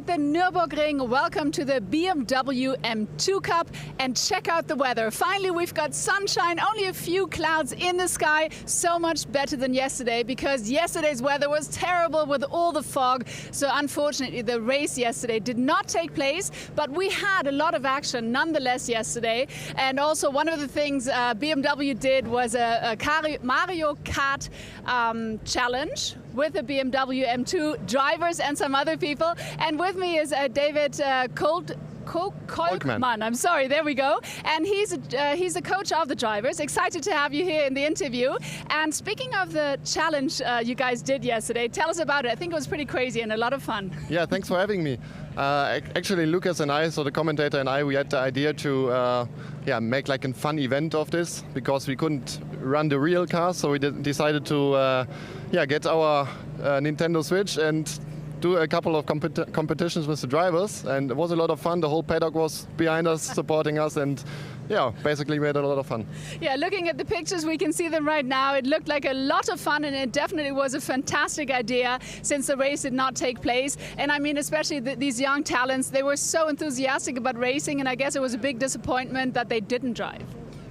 at the Nürburgring. Welcome to the BMW M2 Cup, and check out the weather. Finally, we've got sunshine, only a few clouds in the sky. So much better than yesterday, because yesterday's weather was terrible with all the fog. So unfortunately, the race yesterday did not take place, but we had a lot of action nonetheless yesterday. And also one of the things BMW did was a Mario Kart challenge with the BMW M2 drivers and some other people. And with me is David Kolkman. I'm sorry, there we go. And he's the coach of the drivers. Excited to have you here in the interview. And speaking of the challenge you guys did yesterday, tell us about it. I think it was pretty crazy and a lot of fun. Yeah, thanks for having me. Actually, Lucas and I, so the commentator and I, we had the idea to make like a fun event of this, because we couldn't run the real car, so we decided to get our Nintendo Switch and do a couple of competitions with the drivers, and it was a lot of fun. The whole paddock was behind us, supporting us, and basically we had a lot of fun. Yeah, looking at the pictures, we can see them right now. It looked like a lot of fun, and it definitely was a fantastic idea since the race did not take place. And I mean, especially these young talents, they were so enthusiastic about racing, and I guess it was a big disappointment that they didn't drive.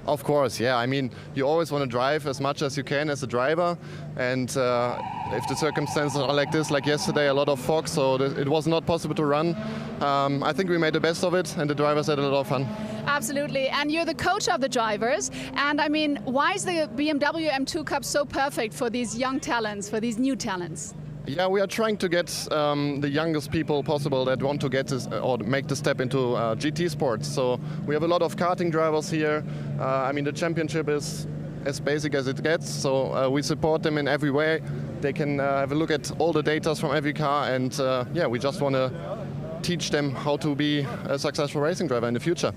Of course, yeah. I mean, you always want to drive as much as you can as a driver, and if the circumstances are like this, like yesterday, a lot of fog, so it was not possible to run. I think we made the best of it, and the drivers had a lot of fun. Absolutely, and you're the coach of the drivers, and I mean, why is the BMW M2 Cup so perfect for these young talents, for these new talents? Yeah, we are trying to get the youngest people possible that want to get this or make the step into GT sports. So we have a lot of karting drivers here. I mean, the championship is as basic as it gets, so we support them in every way. They can have a look at all the data from every car, and we just want to teach them how to be a successful racing driver in the future.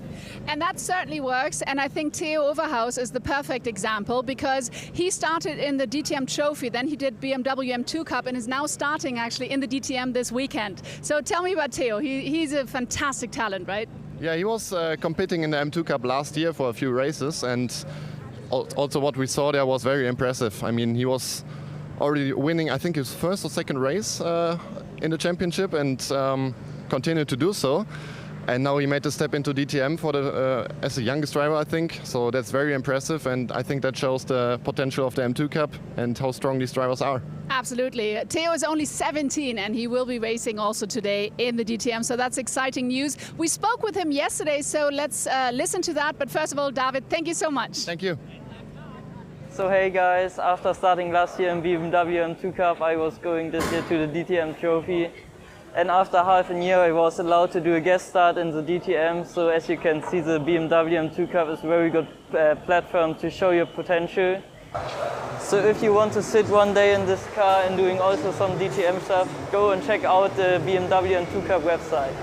And that certainly works, and I think Theo Overhaus is the perfect example, because he started in the DTM Trophy, then he did BMW M2 Cup, and is now starting actually in the DTM this weekend. So tell me about Theo. He's a fantastic talent, right? Yeah, he was competing in the M2 Cup last year for a few races, and also what we saw there was very impressive. I mean, he was already winning, I think, his first or second race in the championship, and continued to do so, and now he made the step into DTM for as the youngest driver, I think. So that's very impressive, and I think that shows the potential of the M2 Cup and how strong these drivers are. Absolutely. Theo is only 17, and he will be racing also today in the DTM, so that's exciting news. We spoke with him yesterday, so let's listen to that. But first of all, David, thank you so much. Thank you. So hey guys, after starting last year in BMW M2 Cup, I was going this year to the DTM Trophy. And after half a year, I was allowed to do a guest start in the DTM. So as you can see, the BMW M2 Cup is a very good platform to show your potential. So if you want to sit one day in this car and doing also some DTM stuff, go and check out the BMW M2 Cup website.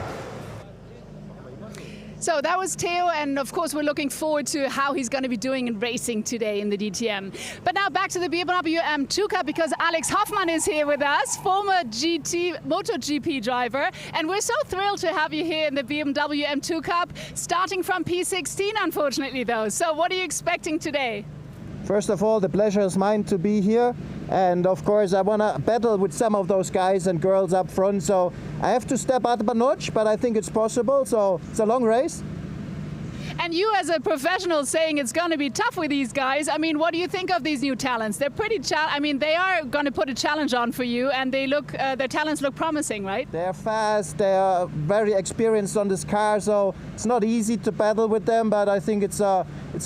So that was Theo, and of course we're looking forward to how he's going to be doing in racing today in the DTM. But now back to the BMW M2 Cup, because Alex Hoffmann is here with us, former MotoGP driver, and we're so thrilled to have you here in the BMW M2 Cup, starting from P16 unfortunately though. So what are you expecting today? First of all, the pleasure is mine to be here, and of course I want to battle with some of those guys and girls up front, so I have to step up a notch, but I think it's possible, so it's a long race. And you as a professional saying it's going to be tough with these guys, I mean, what do you think of these new talents? They're pretty they are going to put a challenge on for you, and they look their talents look promising, right? They're fast, they are very experienced on this car, so it's not easy to battle with them, but I think it's a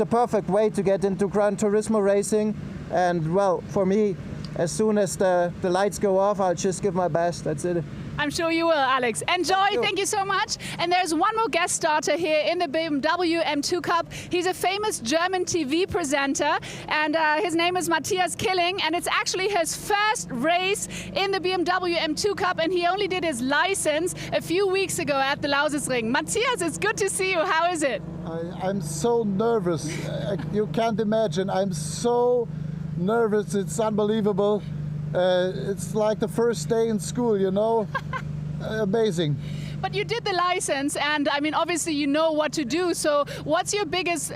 perfect way to get into Gran Turismo racing. And well, for me, as soon as the lights go off, I'll just give my best. That's it. I'm sure you will, Alex. Enjoy, thank you so much. And there's one more guest starter here in the BMW M2 Cup. He's a famous German TV presenter, and his name is Matthias Killing, and it's actually his first race in the BMW M2 Cup, and he only did his license a few weeks ago at the Lausitzring. Matthias, it's good to see you. How is it? I'm so nervous. You can't imagine. I'm so nervous. It's unbelievable. It's like the first day in school, you know. Amazing. But you did the license, and I mean, obviously you know what to do. So what's your biggest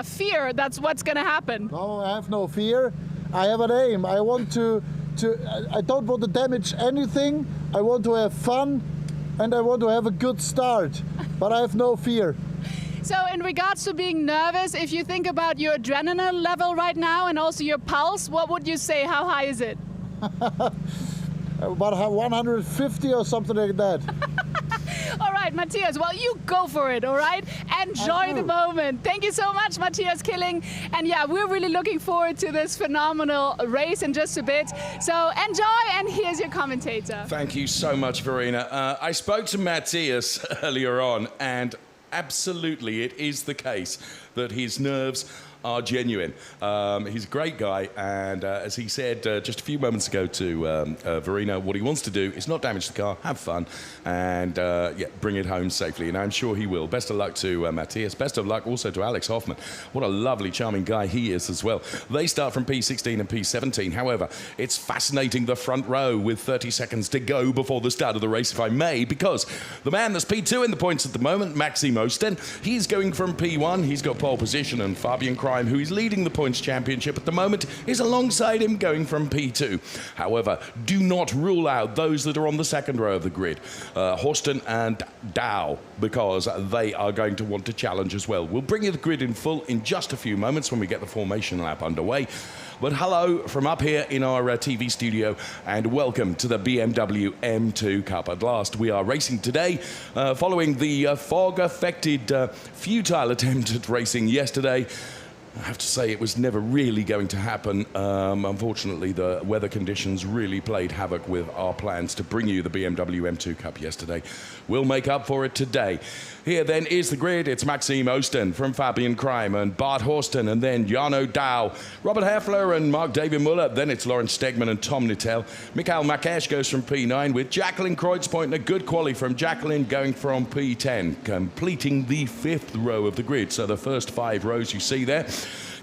fear that's what's going to happen? No, I have no fear. I have an aim. I want I don't want to damage anything. I want to have fun, and I want to have a good start, but I have no fear. So in regards to being nervous, if you think about your adrenaline level right now and also your pulse, what would you say? How high is it? About 150 or something like that. All right, Matthias, well, you go for it, all right? Enjoy the moment. Thank you so much, Matthias Killing. And yeah, we're really looking forward to this phenomenal race in just a bit. So enjoy, and here's your commentator. Thank you so much, Verena. I spoke to Matthias earlier on, and absolutely it is the case that his nerves are genuine. He's a great guy, and as he said just a few moments ago to Verena, what he wants to do is not damage the car, have fun, and yeah, bring it home safely, and I'm sure he will. Best of luck to Matthias. Best of luck also to Alex Hoffman. What a lovely, charming guy he is as well. They start from P16 and P17. However, it's fascinating, the front row with 30 seconds to go before the start of the race, if I may, because the man that's P2 in the points at the moment, Maxime Oosten, he's going from P1. He's got pole position, and Fabian Crime, who is leading the points championship at the moment, is alongside him going from P2. However, do not rule out those that are on the second row of the grid, Horston and Dow, because they are going to want to challenge as well. We'll bring you the grid in full in just a few moments when we get the formation lap underway. But hello from up here in our TV studio, and welcome to the BMW M2 Cup. At last, we are racing today, following the fog-affected, futile attempt at racing yesterday. I have to say it was never really going to happen. Unfortunately, the weather conditions really played havoc with our plans to bring you the BMW M2 Cup yesterday. We'll make up for it today. Here then is the grid. It's Maxime Oosten from Fabian Crime and Bart Horston, and then Jarno Dow, Robert Heffler and Mark-David Muller. Then it's Lawrence Stegman and Tom Nittel. Mikael Makash goes from P9 with Jacqueline Kreutzpoint and a good quali from Jacqueline going from P10, completing the fifth row of the grid. So the first 5 rows you see there.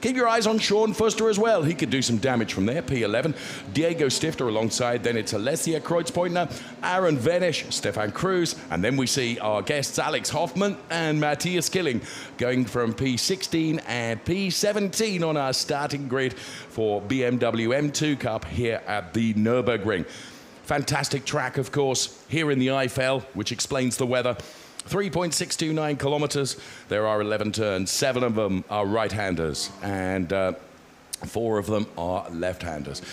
Keep your eyes on Sean Fuster as well. He could do some damage from there. P11. Diego Stifter alongside. Then it's Alessia Kreutzpointner, Aaron Venish, Stefan Cruz. And then we see our guests Alex Hoffman and Matthias Killing going from P16 and P17 on our starting grid for BMW M2 Cup here at the Nürburgring. Fantastic track, of course, here in the Eifel, which explains the weather. 3.629 kilometers. There are 11 turns. 7 of them are right-handers, and 4 of them are left-handers.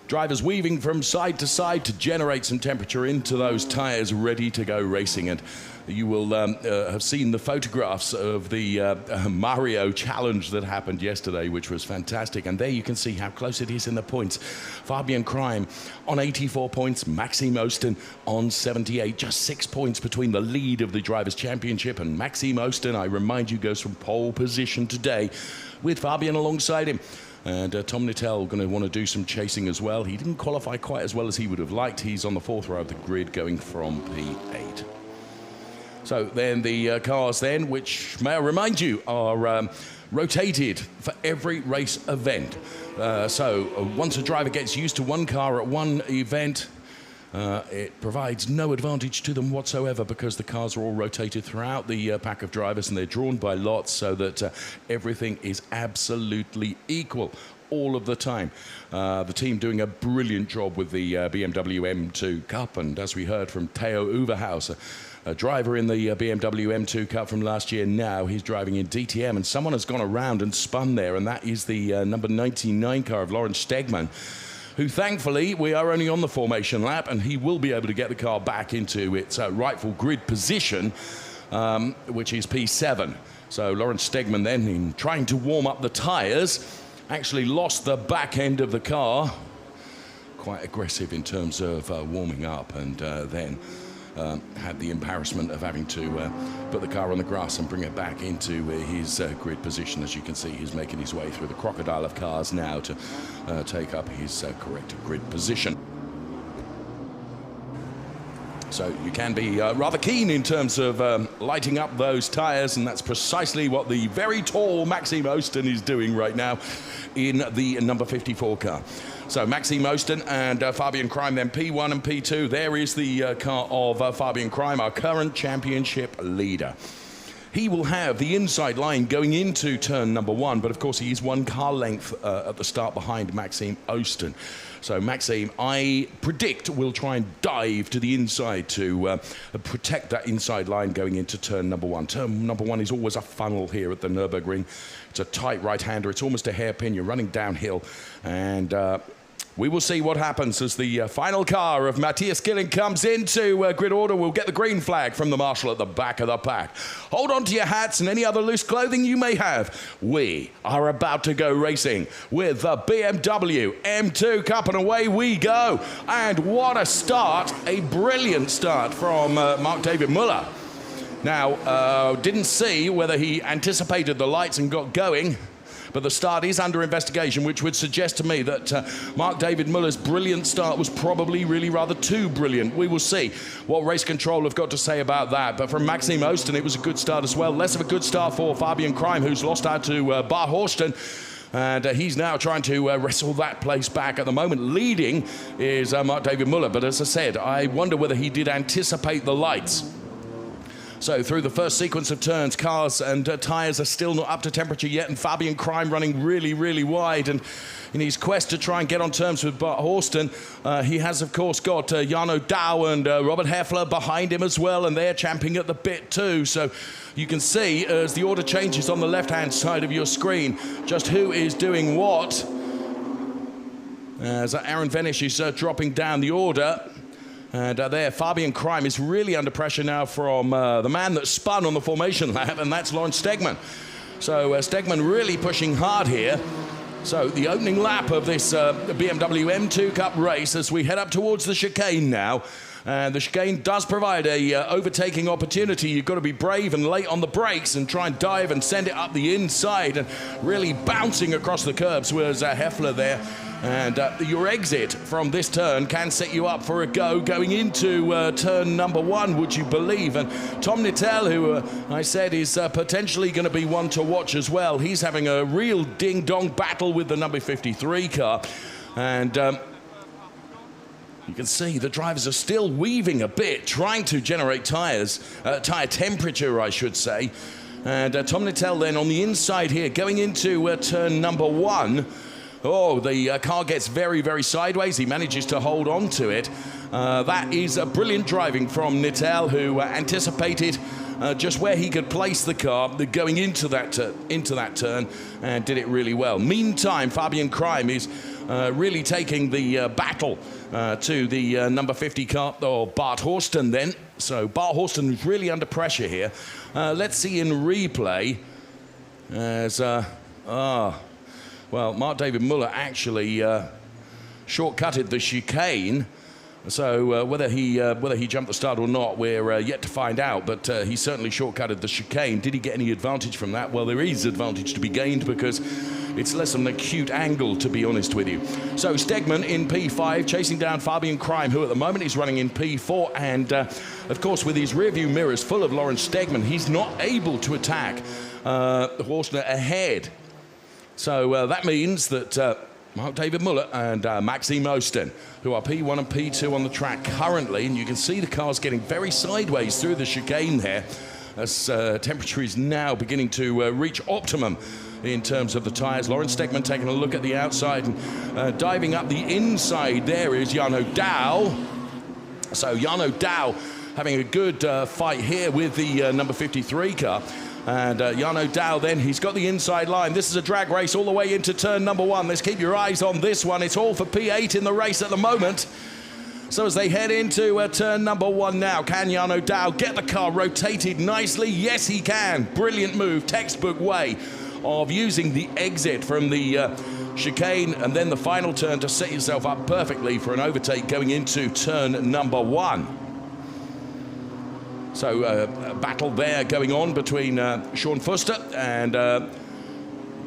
Drivers weaving from side to side to generate some temperature into those tires, ready to go racing. And you will have seen the photographs of the Mario challenge that happened yesterday, which was fantastic. And there you can see how close it is in the points. Fabian Crime on 84 points, Maxime Oosten on 78. Just 6 points between the lead of the Drivers' Championship and Maxime Oosten, I remind you, goes from pole position today with Fabian alongside him. And Tom Nittel going to want to do some chasing as well. He didn't qualify quite as well as he would have liked. He's on the 4th row of the grid going from P8. So then the cars then, which may I remind you, are rotated for every race event. So once a driver gets used to one car at one event, it provides no advantage to them whatsoever, because the cars are all rotated throughout the pack of drivers, and they're drawn by lots so that everything is absolutely equal all of the time. The team doing a brilliant job with the BMW M2 Cup, and as we heard from Theo Uverhaus, a driver in the BMW M2 Cup from last year, now he's driving in DTM, and someone has gone around and spun there, and that is the number 99 car of Lawrence Stegman, who thankfully we are only on the formation lap, and he will be able to get the car back into its rightful grid position, which is P7. So Lawrence Stegman then, in trying to warm up the tyres, actually lost the back end of the car. Quite aggressive in terms of warming up, and then had the embarrassment of having to put the car on the grass and bring it back into his grid position. As you can see, he's making his way through the crocodile of cars now to take up his correct grid position. So you can be rather keen in terms of lighting up those tyres, and that's precisely what the very tall Maxime Oosten is doing right now in the number 54 car. So Maxime Oosten and Fabian Crime, then P1 and P2. There is the car of Fabian Crime, our current championship leader. he will have the inside line going into turn number 1, but of course he is 1 car length at the start behind Maxime Oosten. So Maxime, I predict, will try and dive to the inside to protect that inside line going into turn number 1. Turn number 1 is always a funnel here at the Nürburgring. It's a tight right-hander. It's almost a hairpin. You're running downhill, and we will see what happens as the final car of Matthias Killing comes into grid order. We'll get the green flag from the marshal at the back of the pack. Hold on to your hats and any other loose clothing you may have. We are about to go racing with the BMW M2 Cup, and away we go. And what a start, a brilliant start from Marc-David Müller. Now, didn't see whether he anticipated the lights and got going, but the start is under investigation, which would suggest to me that Marc-David Müller's brilliant start was probably really rather too brilliant. We will see what race control have got to say about that. But from Maxime Oosten, it was a good start as well. Less of a good start for Fabian Krym, who's lost out to Bart Horsten. And he's now trying to wrestle that place back. At the moment, leading is Marc-David Müller. But as I said, I wonder whether he did anticipate the lights. So through the first sequence of turns, cars and tyres are still not up to temperature yet, and Fabian Krym running really, really wide. And in his quest to try and get on terms with Bart Horsten, he has, of course, got Jarno Douw and Robert Heffler behind him as well, and they're champing at the bit too. So you can see, as the order changes on the left-hand side of your screen, just who is doing what. As Aaron Venish is dropping down the order. And there, Fabian Krym is really under pressure now from the man that spun on the formation lap, and that's Lawrence Stegman. So Stegman really pushing hard here. So the opening lap of this BMW M2 Cup race as we head up towards the chicane now. And the chicane does provide a overtaking opportunity. You've got to be brave and late on the brakes and try and dive and send it up the inside. And really bouncing across the curbs was Heffler there. And your exit from this turn can set you up for a go going into turn number 1, would you believe? And Tom Nittel, who I said is potentially going to be one to watch as well. He's having a real ding-dong battle with the number 53 car. And you can see the drivers are still weaving a bit, trying to generate tyres, tyre temperature, I should say. And Tom Nittel then on the inside here, going into turn number 1. Oh, the car gets very, very sideways. He manages to hold on to it. That is a brilliant driving from Nittel, who anticipated just where he could place the car going into that turn, and did it really well. Meantime, Fabian Krym is really taking the battle to the number 50 car, or Bart Horsten then. So Bart Horsten is really under pressure here. Let's see in replay as... Well, Marc-David Müller actually shortcutted the chicane. So whether he jumped the start or not, we're yet to find out. But he certainly shortcutted the chicane. Did he get any advantage from that? Well, there is advantage to be gained because it's less of an acute angle, to be honest with you. So Stegman in P5, chasing down Fabian Krym, who at the moment is running in P4. And, of course, with his rearview mirrors full of Lawrence Stegman, he's not able to attack Horstner ahead. So that means that Marc-David Müller and Maxime Oosten, who are P1 and P2 on the track currently, and you can see the cars getting very sideways through the chicane there, as temperature is now beginning to reach optimum in terms of the tyres. Lawrence Stegman taking a look at the outside and diving up the inside. There is Jarno Douw. So Jarno Douw having a good fight here with the number 53 car. And Jarno Douw then, he's got the inside line. This is a drag race all the way into turn number 1. Let's keep your eyes on this one. It's all for P8 in the race at the moment. So as they head into turn number 1 now, can Jarno Douw get the car rotated nicely? Yes, he can. Brilliant move, textbook way of using the exit from the chicane and then the final turn to set yourself up perfectly for an overtake going into turn number 1. So a battle there going on between Sean Fuster and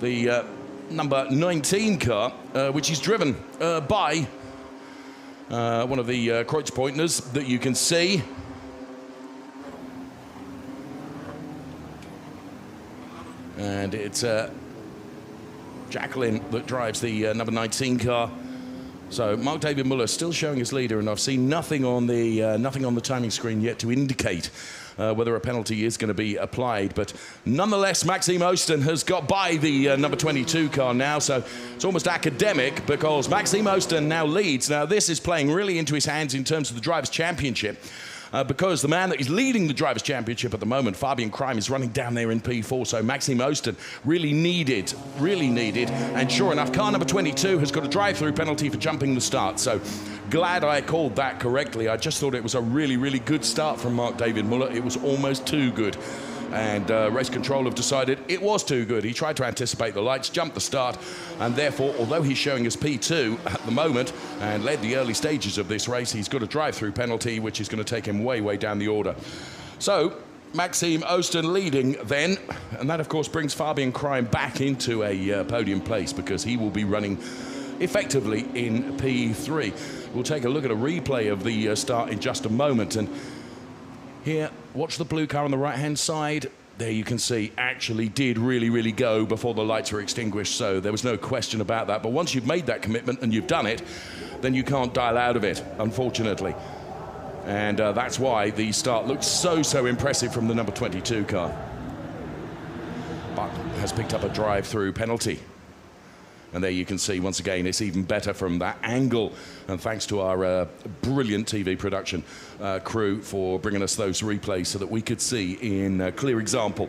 the number 19 car, which is driven by one of the Kreuzpointners that you can see. And it's Jacqueline that drives the number 19 car. So Marc-David Müller still showing his leader, and I've seen nothing on the timing screen yet to indicate whether a penalty is going to be applied. But nonetheless, Maxime Oosten has got by the number 22 car now, so it's almost academic because Maxime Oosten now leads. Now, this is playing really into his hands in terms of the Drivers' Championship. Because the man that is leading the Drivers' Championship at the moment, Fabian Kraim, is running down there in P4, so Maxime Oosten really needed, and sure enough, car number 22 has got a drive-through penalty for jumping the start, so glad I called that correctly. I just thought it was a really good start from Marc-David Müller. It was almost too good. And race control have decided it was too good. He tried to anticipate the lights, jumped the start, and therefore, although he's showing us P2 at the moment and led the early stages of this race, he's got a drive-through penalty, which is going to take him way down the order. So, Maxime Oosten leading then, and that, of course, brings Fabian Kraim back into a podium place because he will be running effectively in P3. We'll take a look at a replay of the start in just a moment, and here, watch the blue car on the right-hand side. There you can see, actually did really go before the lights were extinguished, so there was no question about that. But once you've made that commitment and you've done it, then you can't dial out of it, unfortunately. And that's why the start looks so impressive from the number 22 car. But has picked up a drive-through penalty. And there you can see, once again, it's even better from that angle. And thanks to our brilliant TV production crew for bringing us those replays so that we could see in a clear example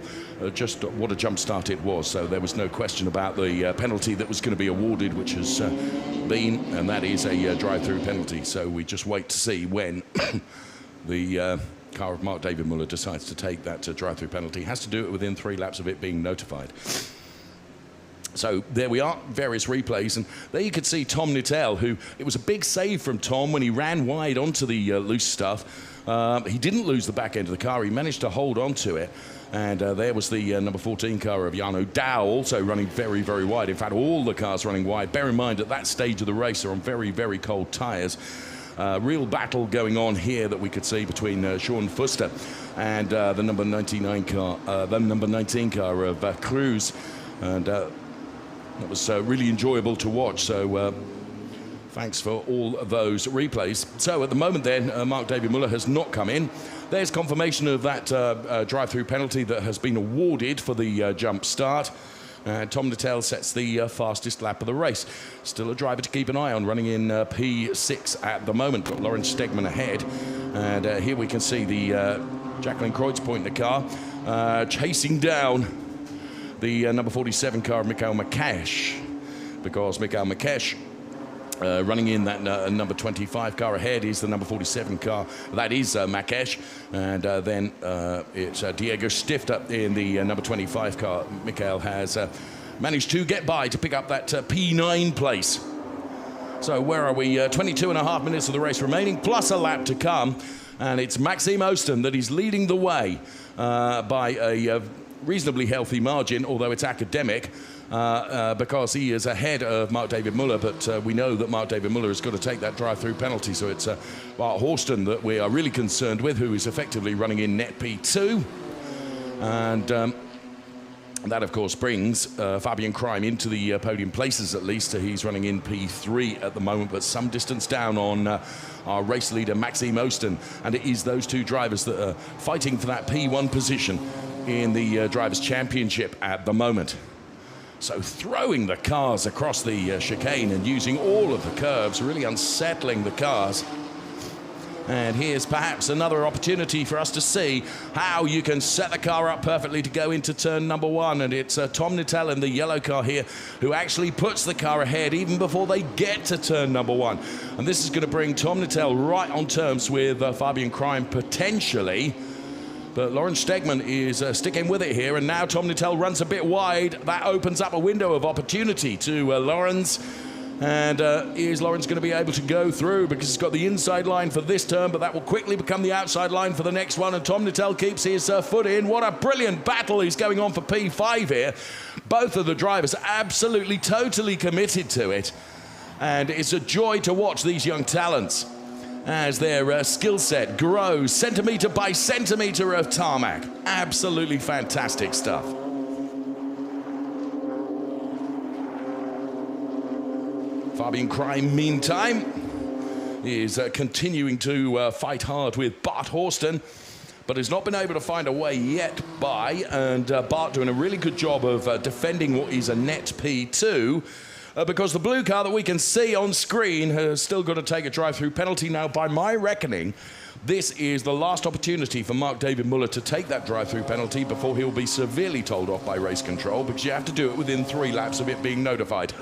just what a jump start it was. So there was no question about the penalty that was going to be awarded, which has been, and that is a drive-through penalty. So we just wait to see when the car of Marc-David Müller decides to take that drive-through penalty. He has to do it within 3 laps of it being notified. So there we are, various replays, and there you could see Tom Nittel, who, it was a big save from Tom when he ran wide onto the loose stuff. He didn't lose the back end of the car, he managed to hold on to it, and there was the number 14 car of Jarno Dow, also running very wide. In fact, all the cars running wide. Bear in mind, at that stage of the race, they're on very cold tyres. Real battle going on here that we could see between Sean Fuster and the number 19 car of Cruz, and that was really enjoyable to watch, so thanks for all of those replays. So at the moment then, Marc-David Müller has not come in. There's confirmation of that drive-through penalty that has been awarded for the jump start. Tom Nittel sets the fastest lap of the race. Still a driver to keep an eye on, running in P6 at the moment. Got Lawrence Stegman ahead. And here we can see the Jacqueline Kreutzpoint in the car, chasing down the number 47 car of Mikhail Makesh, because Mikhail Makesh running in that number 25 car ahead is the number 47 car. That is Makesh, and then it's Diego Stifter in the number 25 car. Mikhail has managed to get by to pick up that P9 place. So where are we? 22.5 minutes of the race remaining, plus a lap to come, and it's Maxime Oosten that is leading the way by a reasonably healthy margin, although it's academic, because he is ahead of Marc-David Müller, but we know that Marc-David Müller has got to take that drive-through penalty, so it's Bart Horsten that we are really concerned with, who is effectively running in net P2. And that, of course, brings Fabian Kraim into the podium places, at least. He's running in P3 at the moment, but some distance down on our race leader, Maxime Oosten. And it is those two drivers that are fighting for that P1 position in the Drivers' Championship at the moment. So throwing the cars across the chicane and using all of the curves, really unsettling the cars. And here's perhaps another opportunity for us to see how you can set the car up perfectly to go into turn number 1. And it's Tom Nittel in the yellow car here who actually puts the car ahead even before they get to turn number 1. And this is going to bring Tom Nittel right on terms with Fabian Kraim potentially. But Lawrence Stegman is sticking with it here, and now Tom Nittel runs a bit wide. That opens up a window of opportunity to Lawrence. And is Lawrence going to be able to go through, because he's got the inside line for this turn, but that will quickly become the outside line for the next one, and Tom Nittel keeps his foot in. What a brilliant battle is going on for P5 here. Both of the drivers absolutely, totally committed to it. And it's a joy to watch these young talents as their skill set grows centimetre by centimetre of tarmac. Absolutely fantastic stuff. Fabian Kraim, meantime, is continuing to fight hard with Bart Horsten. but has not been able to find a way yet by, and Bart doing a really good job of defending what is a net P2, because the blue car that we can see on screen has still got to take a drive-through penalty. Now, by my reckoning, this is the last opportunity for Mark-David Müller to take that drive-through penalty before he'll be severely told off by race control, because you have to do it within 3 laps of it being notified.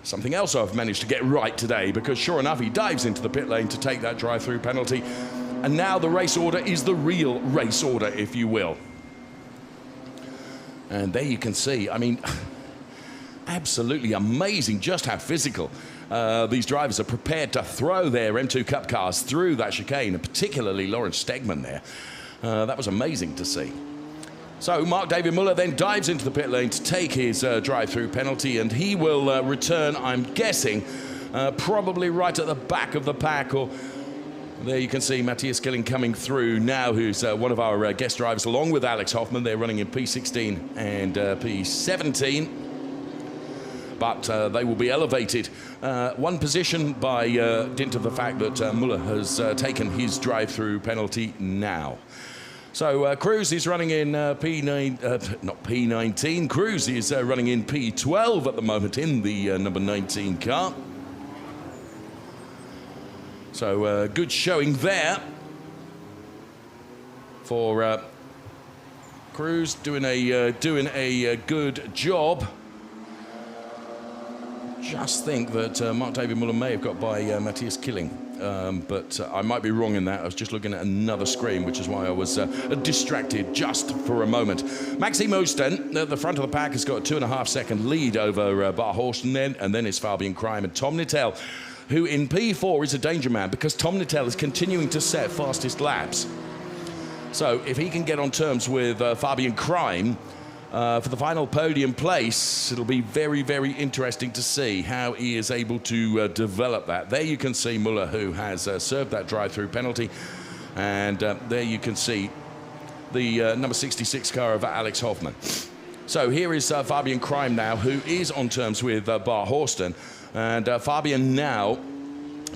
Something else I've managed to get right today, because sure enough, he dives into the pit lane to take that drive-through penalty. And now the race order is the real race order, if you will. And there you can see, I mean, absolutely amazing just how physical these drivers are prepared to throw their M2 Cup cars through that chicane, and particularly Lawrence Stegman there. That was amazing to see. So Mark-David Müller then dives into the pit lane to take his drive-through penalty, and he will return, I'm guessing, probably right at the back of the pack. Or there you can see Matthias Killing coming through now, who's one of our guest drivers, along with Alex Hoffman. They're running in P16 and P17. But they will be elevated one position by dint of the fact that Müller has taken his drive-through penalty now. So Cruz is running in not P19. Cruz is running in P12 at the moment in the number 19 car. So good showing there for Cruz, doing a good job. Just think that Mark-David Müller may have got by Matthias Killing, but I might be wrong in that. I was just looking at another screen, which is why I was distracted just for a moment. Maxime Oosten at the front of the pack has got a 2.5-second lead over Bart Horsten then, and then it's Fabian Kraim and Tom Nittel, who in P4 is a danger man because Tom Nittel is continuing to set fastest laps. So if he can get on terms with Fabian Kraim, for the final podium place, it'll be very, very interesting to see how he is able to develop that. There you can see Müller, who has served that drive-through penalty. And there you can see the number 66 car of Alex Hoffman. So here is Fabian Kraim now, who is on terms with Bart Horsten. And Fabian now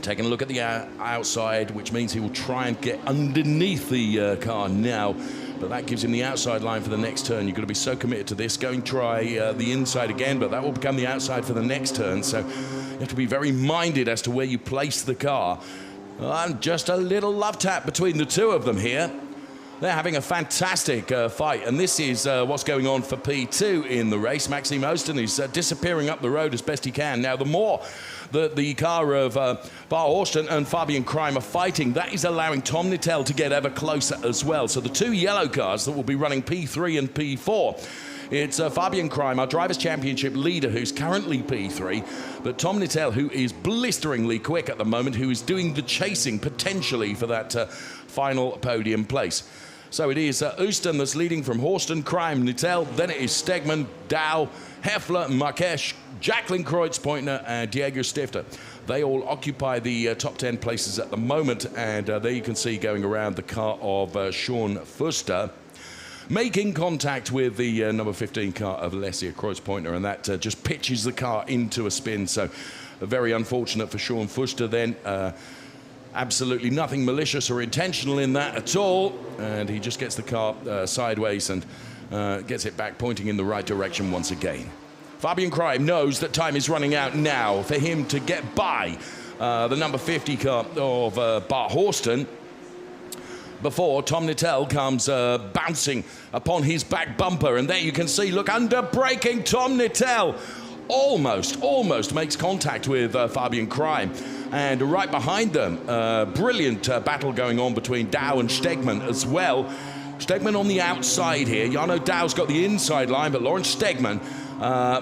taking a look at the outside, which means he will try and get underneath the car now. But that gives him the outside line for the next turn. You've got to be so committed to this. Try the inside again, but that will become the outside for the next turn. So you have to be very minded as to where you place the car. And just a little love tap between the two of them here. They're having a fantastic fight, and this is what's going on for P2 in the race. Maxime Oosten is disappearing up the road as best he can. Now, the more that the car of Bart Horsten and Fabian Kraim are fighting, that is allowing Tom Nittel to get ever closer as well. So the 2 yellow cars that will be running P3 and P4, it's Fabian Kraim, our Drivers' Championship leader, who's currently P3, but Tom Nittel, who is blisteringly quick at the moment, who is doing the chasing potentially for that final podium place. So it is Oosten that's leading from Horsten, Kraim, Nittel. Then it is Stegman, Dow, Heffler, Marques, Jacqueline Kreuzpointner, and Diego Stifter. They all occupy the top 10 places at the moment. And there you can see going around the car of Sean Fuster, making contact with the number 15 car of Alessia Kreuzpointner, and that just pitches the car into a spin. So very unfortunate for Sean Fuster then. Absolutely nothing malicious or intentional in that at all. And he just gets the car sideways and gets it back, pointing in the right direction once again. Fabian Kraim knows that time is running out now for him to get by the number 50 car of Bart Horsten before Tom Nittel comes bouncing upon his back bumper. And there you can see, look, under braking, Tom Nittel almost makes contact with Fabian Kraim. And right behind them, brilliant battle going on between Dow and Stegman as well. Stegman on the outside here. Jarno Dow's got the inside line, but Lawrence Stegman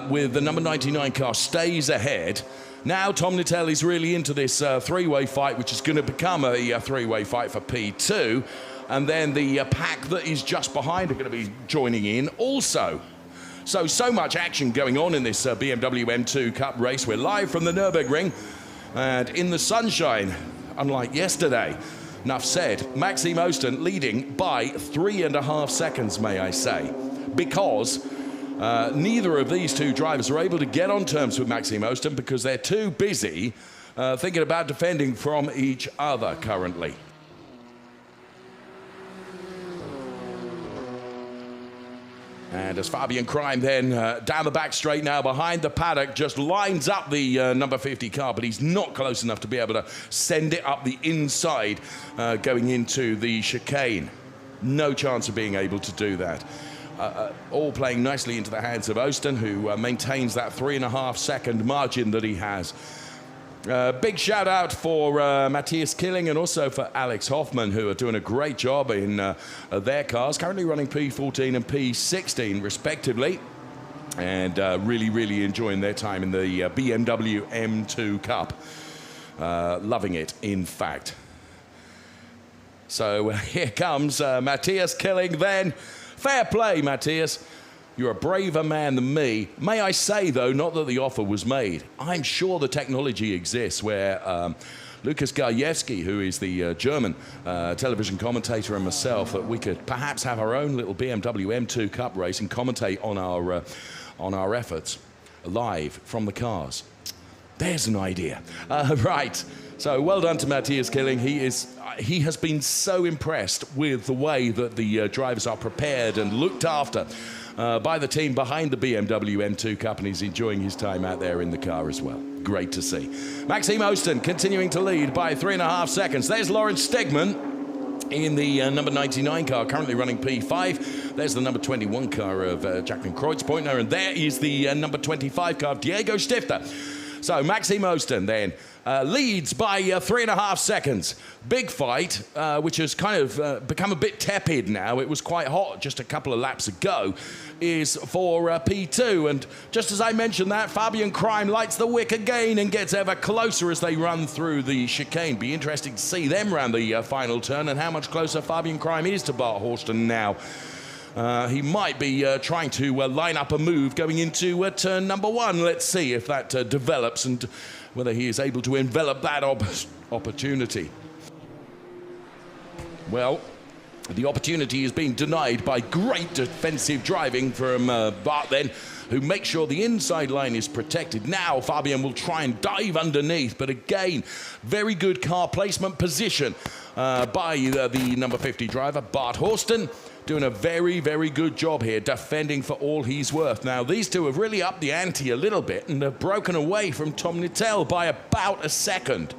with the number 99 car stays ahead. Now Tom Nittel is really into this three-way fight, which is going to become a three-way fight for P2. And then the pack that is just behind are going to be joining in also. So much action going on in this BMW M2 Cup race. We're live from the Nürburgring and in the sunshine, unlike yesterday. Enough said. Maxime Oosten leading by 3.5 seconds, may I say, because neither of these two drivers are able to get on terms with Maxime Oosten because they're too busy thinking about defending from each other currently. And as Fabian Crime then down the back straight now behind the paddock, just lines up the number 50 car, but he's not close enough to be able to send it up the inside going into the chicane. No chance of being able to do that. All playing nicely into the hands of Oosten, who maintains that 3.5 second margin that he has. Big shout out for Matthias Killing and also for Alex Hoffman, who are doing a great job in their cars, currently running P14 and P16 respectively, and really, really enjoying their time in the BMW M2 Cup. Loving it, in fact. So here comes Matthias Killing then. Fair play, Matthias. You're a braver man than me. May I say, though, not that the offer was made. I'm sure the technology exists where Lukas Gajewski, who is the German television commentator, and myself, that we could perhaps have our own little BMW M2 Cup race and commentate on our efforts live from the cars. There's an idea. Right. So well done to Matthias Killing. He has been so impressed with the way that the drivers are prepared and looked after by the team behind the BMW M2 Cup, and he's enjoying his time out there in the car as well. Great to see. Maxime Oosten continuing to lead by 3.5 seconds. There's Lawrence Stegman in the number 99 car, currently running P5. There's the number 21 car of Jacqueline Kreutzpointner, and there is the number 25 car of Diego Stifter. So Maxime Oosten then leads by 3.5 seconds. Big fight, which has kind of become a bit tepid now. It was quite hot just a couple of laps ago, is for P2. And just as I mentioned that, Fabian Crime lights the wick again and gets ever closer as they run through the chicane. Be interesting to see them round the final turn and how much closer Fabian Crime is to Bart Horsten now. He might be trying to line up a move going into turn number 1. Let's see if that develops and whether he is able to envelop that opportunity. Well, the opportunity is being denied by great defensive driving from Bart then, who makes sure the inside line is protected. Now Fabian will try and dive underneath, but again, very good car placement position by the number 50 driver, Bart Horsten. Doing a very, very good job here, defending for all he's worth. Now, these two have really upped the ante a little bit and have broken away from Tom Nitel by about a second,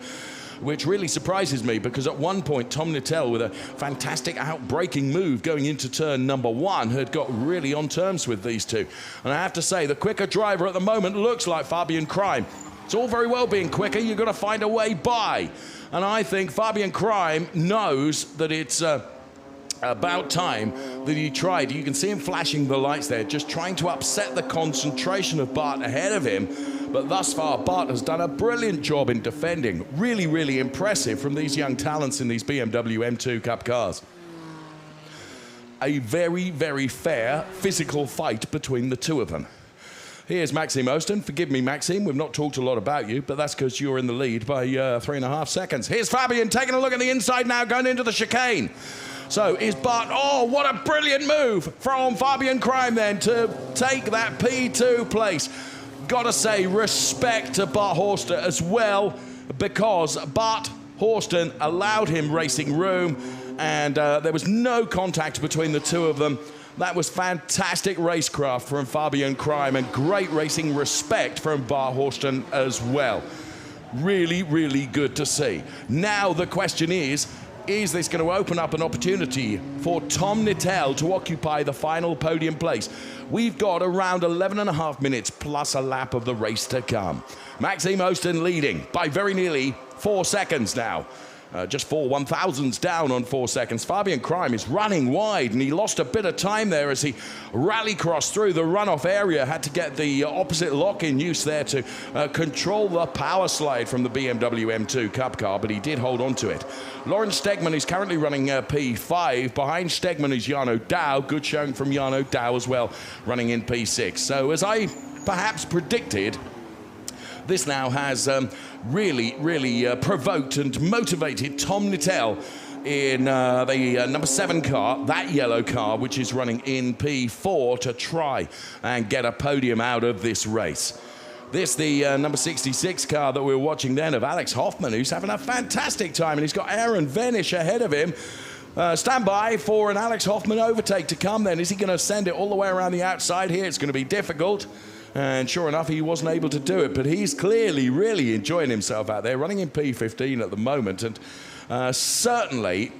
which really surprises me because at one point, Tom Nitel, with a fantastic outbraking move going into turn number 1, had got really on terms with these two. And I have to say, the quicker driver at the moment looks like Fabian Crime. It's all very well being quicker, you've got to find a way by. And I think Fabian Crime knows that it's about time that he tried. You can see him flashing the lights there, just trying to upset the concentration of Bart ahead of him. But thus far, Bart has done a brilliant job in defending. Really, really impressive from these young talents in these BMW M2 Cup cars. A very, very fair physical fight between the two of them. Here's Maxime Oosten. Forgive me, Maxime, we've not talked a lot about you, but that's because you're in the lead by 3.5 seconds. Here's Fabian taking a look at the inside now, going into the chicane. So is Bart, oh, what a brilliant move from Fabian Crime then to take that P2 place. Gotta say, respect to Bart Horsten as well, because Bart Horsten allowed him racing room, and there was no contact between the two of them. That was fantastic racecraft from Fabian Crime and great racing respect from Bart Horsten as well. Really, really good to see. Now the question is this going to open up an opportunity for Tom Nitel to occupy the final podium place? We've got around 11.5 minutes plus a lap of the race to come. Maxime Oosten leading by very nearly 4 seconds now. Just 4 1/1000s down on 4 seconds. Fabian Crime is running wide, and he lost a bit of time there as he rallycrossed through the runoff area. Had to get the opposite lock in use there to control the power slide from the BMW M2 Cup car, but he did hold on to it. Lawrence Stegman is currently running P5. Behind Stegman is Jarno Dow. Good showing from Jarno Dow as well, running in P6. So as I perhaps predicted, this now has really, really provoked and motivated Tom Nitel in the number 7 car, that yellow car, which is running in P4, to try and get a podium out of this race. This, the number 66 car that we were watching then of Alex Hoffman, who's having a fantastic time, and he's got Aaron Venish ahead of him. Stand by for an Alex Hoffman overtake to come then. Is he going to send it all the way around the outside here? It's going to be difficult. And sure enough, he wasn't able to do it. But he's clearly really enjoying himself out there, running in P15 at the moment. And certainly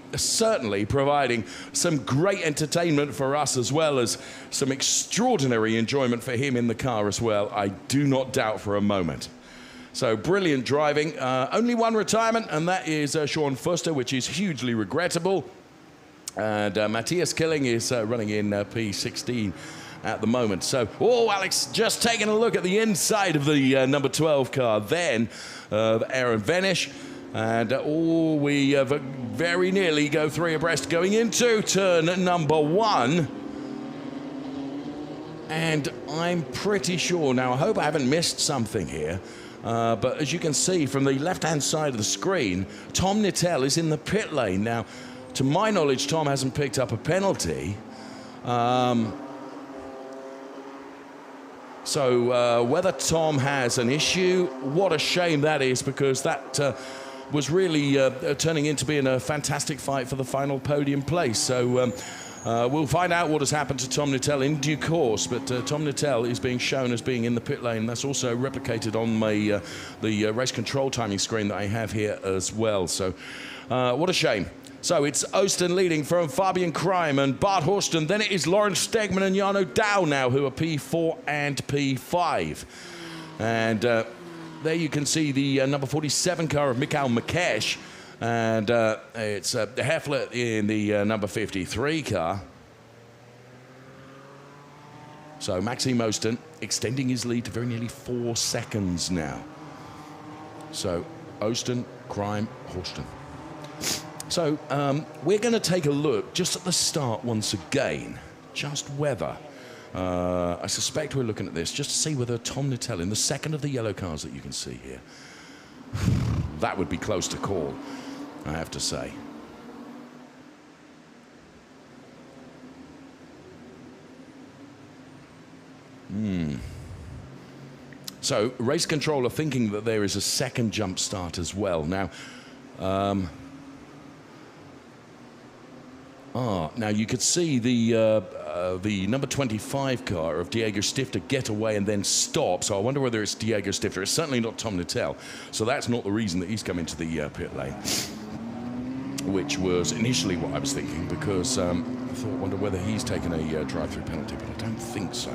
providing some great entertainment for us, as well as some extraordinary enjoyment for him in the car as well. I do not doubt for a moment. So brilliant driving. Only one retirement, and that is Sean Fuster, which is hugely regrettable. And Matthias Killing is running in P16 at the moment. So, Alex just taking a look at the inside of the number 12 car then, Aaron Venish. And we very nearly go 3 abreast going into turn number 1. And I'm pretty sure, now I hope I haven't missed something here, but as you can see from the left-hand side of the screen, Tom Nittell is in the pit lane. Now, to my knowledge, Tom hasn't picked up a penalty. So whether Tom has an issue, what a shame that is, because that was really turning into being a fantastic fight for the final podium place. So we'll find out what has happened to Tom Nittell in due course, but Tom Nittell is being shown as being in the pit lane. That's also replicated on my the race control timing screen that I have here as well. So what a shame. So it's Osten leading from Fabian Krime and Bart Horsten. Then it is Lawrence Stegman and Jarno Dow now, who are P4 and P5. And there you can see the number 47 car of Mikael Makesh. And it's Heffler in the number 53 car. So Maxime Osten extending his lead to very nearly 4 seconds now. So Osten, Krime, Horsten. So we're going to take a look just at the start once again, just whether, I suspect we're looking at this, just to see whether Tom Nittell, in the second of the yellow cars that you can see here, that would be close to call, I have to say. So race controller thinking that there is a second jump start as well. Now, now you could see the number 25 car of Diego Stifter get away and then stop. So I wonder whether it's Diego Stifter. It's certainly not Tom Nittell. So that's not the reason that he's come into the pit lane, which was initially what I was thinking, because I wonder whether he's taken a drive-through penalty, but I don't think so.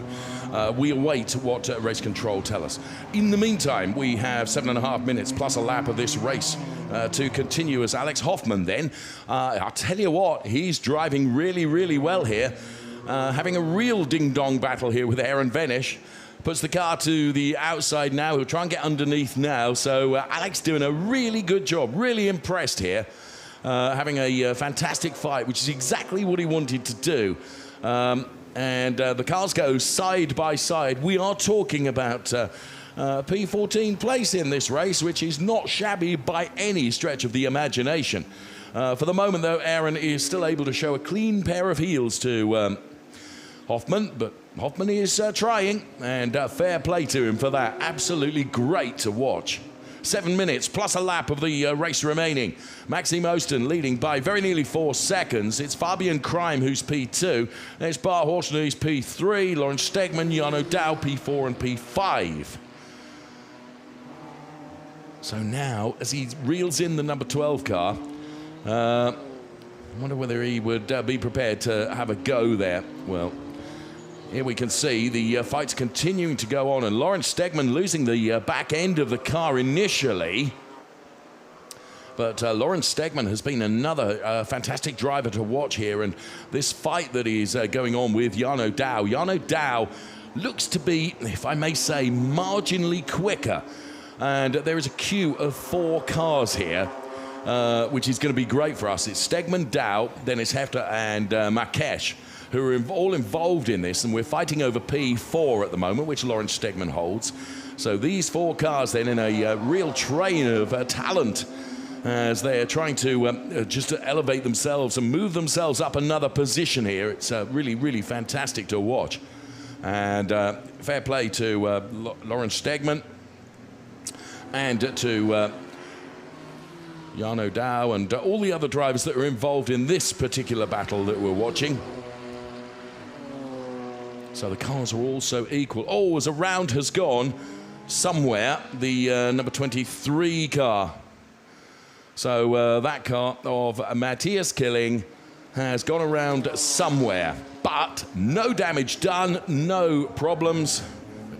We await what race control tell us. In the meantime, we have 7.5 minutes plus a lap of this race to continue as Alex Hoffman then. I'll tell you what, he's driving really, really well here. Having a real ding-dong battle here with Aaron Venish. Puts the car to the outside now. He'll try and get underneath now. So Alex doing a really good job. Really impressed here. Having a fantastic fight, which is exactly what he wanted to do. And the cars go side by side. We are talking about P14 place in this race, which is not shabby by any stretch of the imagination. For the moment, though, Aaron is still able to show a clean pair of heels to Hoffman, but Hoffman is trying, and fair play to him for that. Absolutely great to watch. 7 minutes plus a lap of the race remaining. Maxime Osten leading by very nearly 4 seconds. It's Fabian Krime who's P2. There's Bart Horsten who's P3. Lawrence Stegman, Jarno Dow P4 and P5. So now, as he reels in the number 12 car, I wonder whether he would be prepared to have a go there. Well, here we can see the fight's continuing to go on, and Lawrence Stegman losing the back end of the car initially. But Lawrence Stegman has been another fantastic driver to watch here, and this fight that is going on with Jarno Dow. Jarno Dow looks to be, if I may say, marginally quicker. And there is a queue of 4 cars here, which is going to be great for us. It's Stegman, Dow, then it's Heffler and Makesh, who are all involved in this, and we're fighting over P4 at the moment, which Lawrence Stegman holds. So these 4 cars then in a real train of talent as they're trying to just to elevate themselves and move themselves up another position here. It's really, really fantastic to watch. And fair play to Lawrence Stegman and to Jarno Dow and all the other drivers that are involved in this particular battle that we're watching. So the cars are also equal. Oh, as a round has gone somewhere, the number 23 car. So that car of Matthias Killing has gone around somewhere, but no damage done, no problems.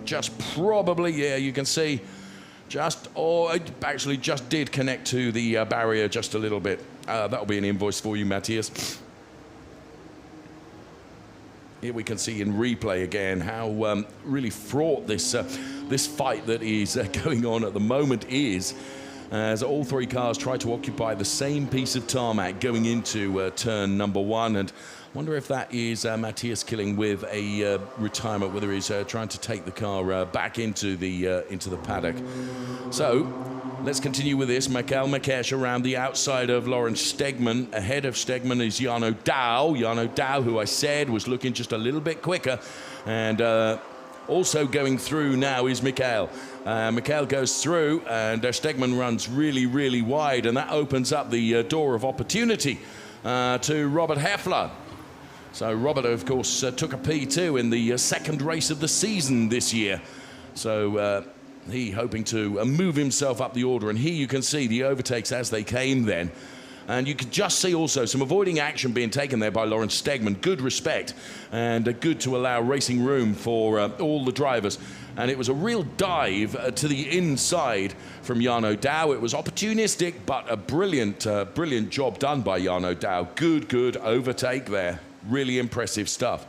Just probably, yeah, you can see, it actually just did connect to the barrier just a little bit. That'll be an invoice for you, Matthias. Here we can see in replay again how really fraught this fight that is going on at the moment is, as all three cars try to occupy the same piece of tarmac going into turn number 1. And I wonder if that is Matthias Killing with a retirement, whether he's trying to take the car back into the paddock. So let's continue with this. Mikael Makash around the outside of Lawrence Stegman. Ahead of Stegman is Jarno Dow. Jarno Dow, who I said was looking just a little bit quicker. And also going through now is Mikael. Mikael goes through, and Stegman runs really, really wide, and that opens up the door of opportunity to Robert Heffler. So Robert, of course, took a P2 in the second race of the season this year. So he hoping to move himself up the order. And here you can see the overtakes as they came then. And you could just see also some avoiding action being taken there by Lawrence Stegman. Good respect, and good to allow racing room for all the drivers. And it was a real dive to the inside from Jarno Dow. It was opportunistic, but a brilliant job done by Jarno Dow. Good overtake there. Really impressive stuff.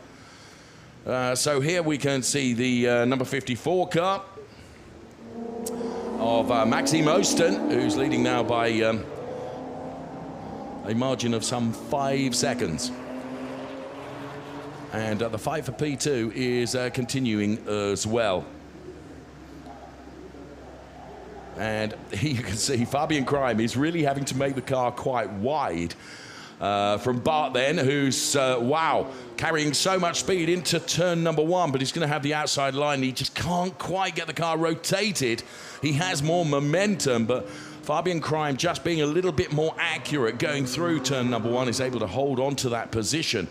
So here we can see the number 54 car of Maxime Oosten, who's leading now by a margin of some 5 seconds. And the fight for P2 is continuing as well. And here you can see Fabian Crime is really having to make the car quite wide. From Bart then, who's, carrying so much speed into turn number 1, but he's going to have the outside line. He just can't quite get the car rotated. He has more momentum, but Fabian Crime just being a little bit more accurate going through turn number 1 is able to hold on to that position.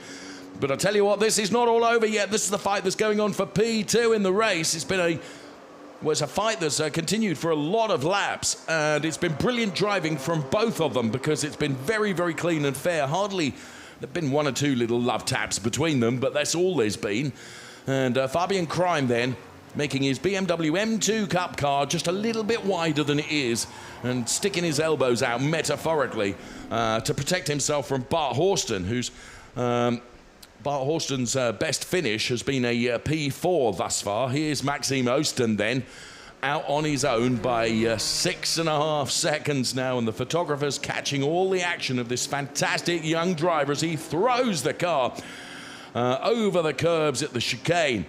But I tell you what, this is not all over yet. This is the fight that's going on for P2 in the race. It's been a fight that's continued for a lot of laps, and it's been brilliant driving from both of them because it's been very, very clean and fair. Hardly, there've been 1 or 2 little love taps between them, but that's all there's been. And Fabian Crime then making his BMW M2 Cup car just a little bit wider than it is and sticking his elbows out metaphorically to protect himself from Bart Horsten, who's Bart Horsten's best finish has been a P4 thus far. Here's Maxime Oosten then, out on his own by 6.5 seconds now, and the photographers catching all the action of this fantastic young driver as he throws the car over the curbs at the chicane.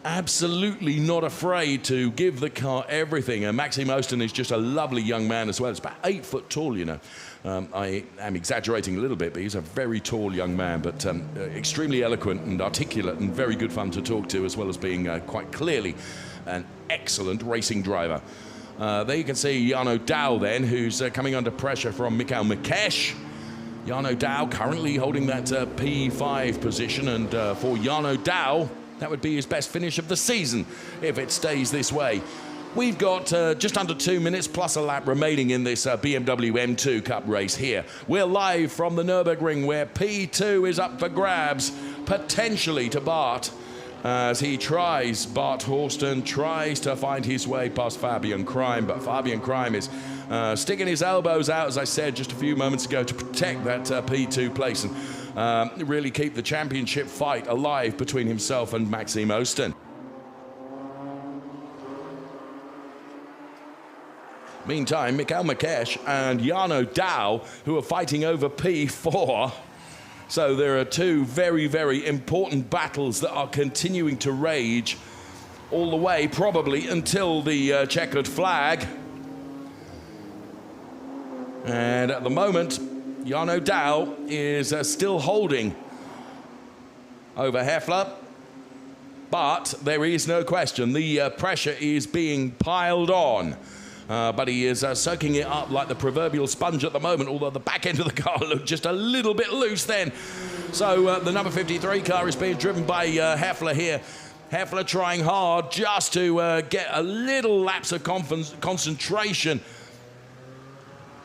Absolutely not afraid to give the car everything. And Maxime Oosten is just a lovely young man as well. He's about 8 foot tall, you know. I am exaggerating a little bit, but he's a very tall young man, but extremely eloquent and articulate and very good fun to talk to, as well as being quite clearly an excellent racing driver. There you can see Jarno Dow then, who's coming under pressure from Mikael Makash. Jarno Dow currently holding that P5 position, and for Jarno Dow, that would be his best finish of the season if it stays this way. We've got just under 2 minutes plus a lap remaining in this BMW M2 Cup race here. We're live from the Nürburgring, where P2 is up for grabs, potentially to Bart, as Bart Horsten tries to find his way past Fabian Crime, but Fabian Crime is sticking his elbows out, as I said just a few moments ago, to protect that P2 place and really keep the championship fight alive between himself and Maxime Oosten. Meantime, Mikael Makash and Jarno Dow, who are fighting over P4. So there are 2 very, very important battles that are continuing to rage all the way, probably until the checkered flag. And at the moment, Jarno Dow is still holding over Heffler. But there is no question, the pressure is being piled on but he is soaking it up like the proverbial sponge at the moment, although the back end of the car looked just a little bit loose then. So the number 53 car is being driven by Heffler here. Heffler trying hard just to get a little lapse of concentration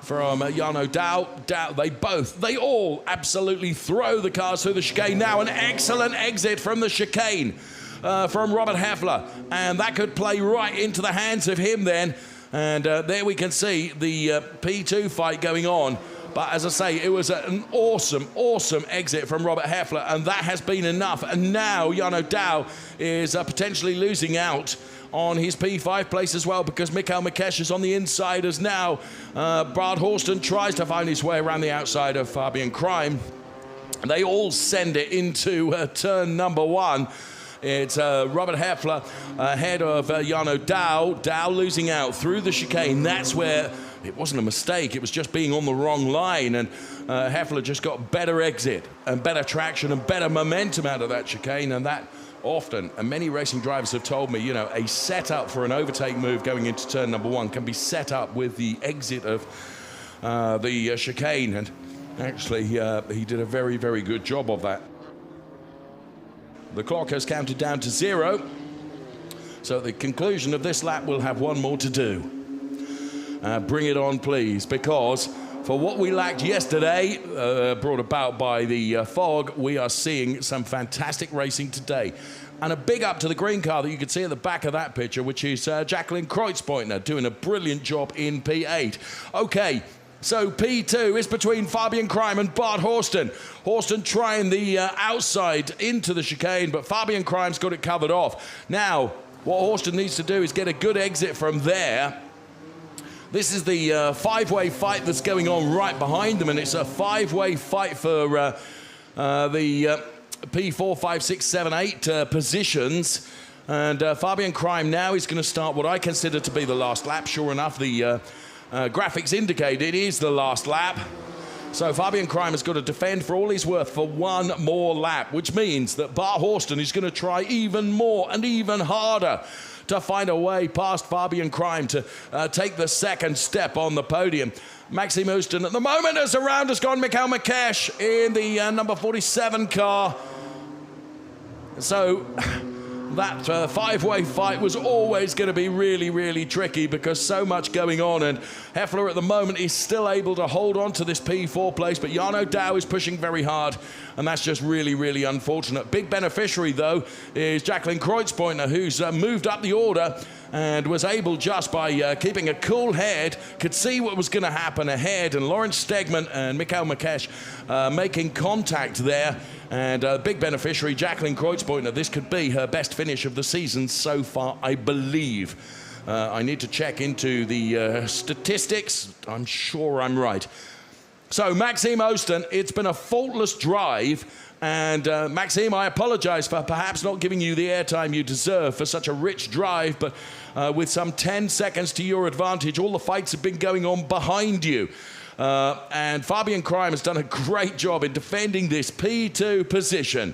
from Jarno Dahl. They all absolutely throw the cars through the chicane. Now an excellent exit from the chicane from Robert Heffler. And that could play right into the hands of him then. And there we can see the P2 fight going on. But as I say, it was an awesome, awesome exit from Robert Heffler, and that has been enough. And now Jarno Dahl is potentially losing out on his P5 place as well, because Mikael Mikesh is on the inside as now Brad Horsten tries to find his way around the outside of Fabian Krym. They all send it into turn number 1. It's Robert Heffler ahead of Jarno Dahl. Dahl losing out through the chicane. That's where it wasn't a mistake. It was just being on the wrong line. And Heffler just got better exit and better traction and better momentum out of that chicane. And that often, and many racing drivers have told me, you know, a setup for an overtake move going into turn number 1 can be set up with the exit of the chicane. And actually, he did a very, very good job of that. The clock has counted down to 0. So at the conclusion of this lap, we'll have one more to do. Bring it on, please, because for what we lacked yesterday, brought about by the fog, we are seeing some fantastic racing today. And a big up to the green car that you can see at the back of that picture, which is Jacqueline Kreutzbeutner doing a brilliant job in P8. Okay. So P2 is between Fabian Krym and Bart Horsten. Horsten trying the outside into the chicane, but Fabian Krym's got it covered off. Now, what Horsten needs to do is get a good exit from there. This is the five-way fight that's going on right behind them, and it's a five-way fight for the P4, 5, 6, 7, 8 positions. And Fabian Krym now is going to start what I consider to be the last lap. Sure enough, the graphics indicate it is the last lap. So Fabian Krym has got to defend for all he's worth for one more lap, which means that Bart Horsten is going to try even more and even harder to find a way past Fabian Krym to take the second step on the podium. Maxime Oosten at the moment, as around has gone Mikael Mikesh in the number 47 car. So that five-way fight was always going to be really, really tricky because so much going on, and Heffler at the moment is still able to hold on to this P4 place, but Jarno Dahl is pushing very hard, and that's just really, really unfortunate. Big beneficiary, though, is Jacqueline Kreutzbeutner, who's moved up the order and was able, just by keeping a cool head, could see what was going to happen ahead, and Lawrence Stegman and Mikael Mikesh making contact there. And big beneficiary, Jacqueline Kreutzbeutner. This could be her best finish of the season so far, I believe. I need to check into the statistics. I'm sure I'm right. So, Maxime Oosten, it's been a faultless drive. And Maxime, I apologize for perhaps not giving you the airtime you deserve for such a rich drive, but with some 10 seconds to your advantage, all the fights have been going on behind you. And Fabian Krym has done a great job in defending this P2 position.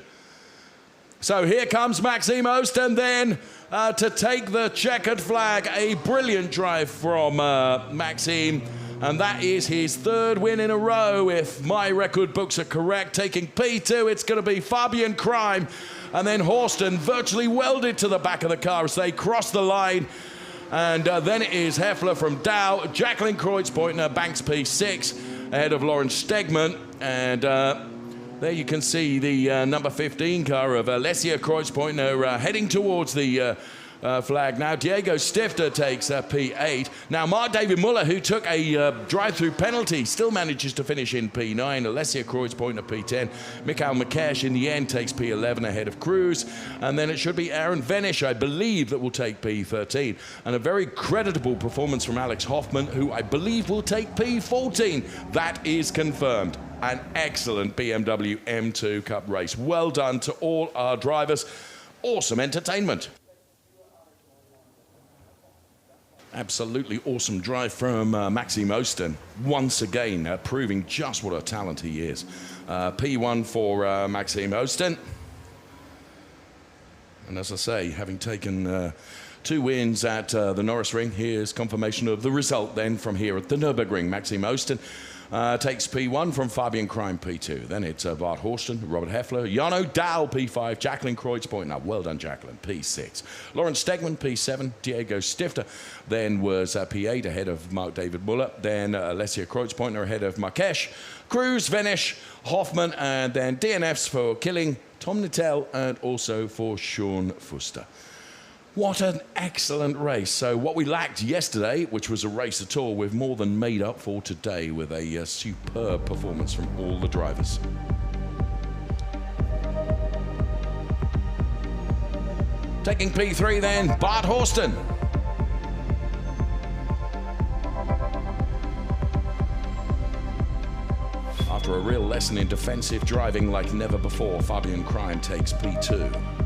So here comes Maxime Oosten then to take the checkered flag. A brilliant drive from Maxime. And that is his third win in a row, if my record books are correct. Taking P2, it's going to be Fabian Krym. And then Horsten virtually welded to the back of the car as they cross the line. And then it is Heffler from Dow, Jacqueline Kreutzbeutner, Banks P6, ahead of Lawrence Stegman. And there you can see the number 15 car of Alessia Kreutzbeutner heading towards the flag. Now Diego Stifter takes P8. Now Mark David Muller, who took a drive-through penalty, still manages to finish in P9. Alessia Kreutzbeutner P10. Mikael Mikesh in the end takes P11 ahead of Cruz. And then it should be Aaron Venish, I believe, that will take P13. And a very creditable performance from Alex Hoffman, who I believe will take P14. That is confirmed. An excellent BMW M2 Cup race. Well done to all our drivers. Awesome entertainment. Absolutely awesome drive from Maxime Oosten, once again proving just what a talent he is. P1 for Maxime Oosten. And as I say, having taken 2 wins at the Norris Ring. Here's confirmation of the result then from here at the Nürburgring. Maxime Osten takes P1 from Fabian Kraim P2. Then it's Bart Horsten, Robert Heffler, Jarno Dahl P5, Jacqueline Kreutzpointner. Well done, Jacqueline, P6. Lawrence Stegman P7, Diego Stifter. Then was P8 ahead of Mark David Muller. Then Alessia Kreutzpointner ahead of Markesh, Cruz, Venish, Hoffman, and then DNFs for Killing, Tom Nittel, and also for Sean Fuster. What an excellent race. So what we lacked yesterday, which was a race at all, we've more than made up for today with a superb performance from all the drivers. Taking P3 then, Bart Horsten. After a real lesson in defensive driving like never before, Fabian Kraim takes P2.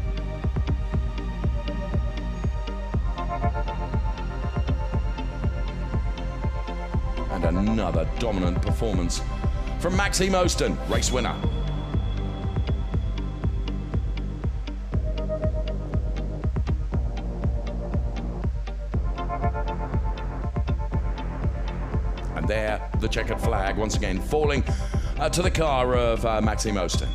And another dominant performance from Maxime Osten, race winner. And there, the checkered flag once again falling to the car of Maxime Osten.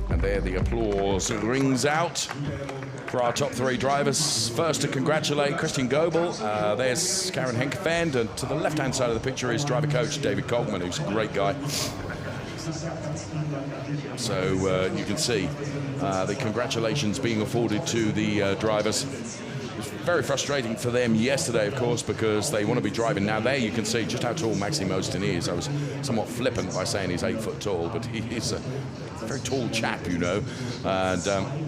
And there the applause rings out for our top 3 drivers. First to congratulate Christian Goebel. There's Karen Henkefend, and to the left-hand side of the picture is driver coach David Kolkman, who's a great guy. So you can see the congratulations being afforded to the drivers. It was very frustrating for them yesterday, of course, because they want to be driving. Now there you can see just how tall Maxime Osten is. I was somewhat flippant by saying he's 8 foot tall, but he is a very tall chap, you know. And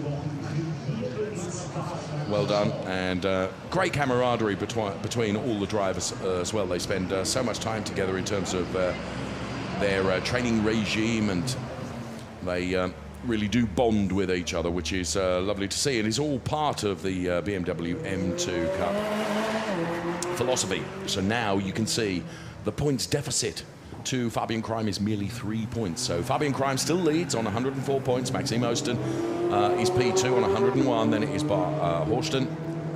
well done, and great camaraderie between all the drivers as well. They spend so much time together in terms of their training regime, and they really do bond with each other, which is lovely to see. It is all part of the BMW M2 Cup philosophy. So now you can see the points deficit to Fabian Kraim is merely 3 points. So Fabian Kraim still leads on 104 points. Maxime Osten is P2 on 101. Then it is Bart Horsten,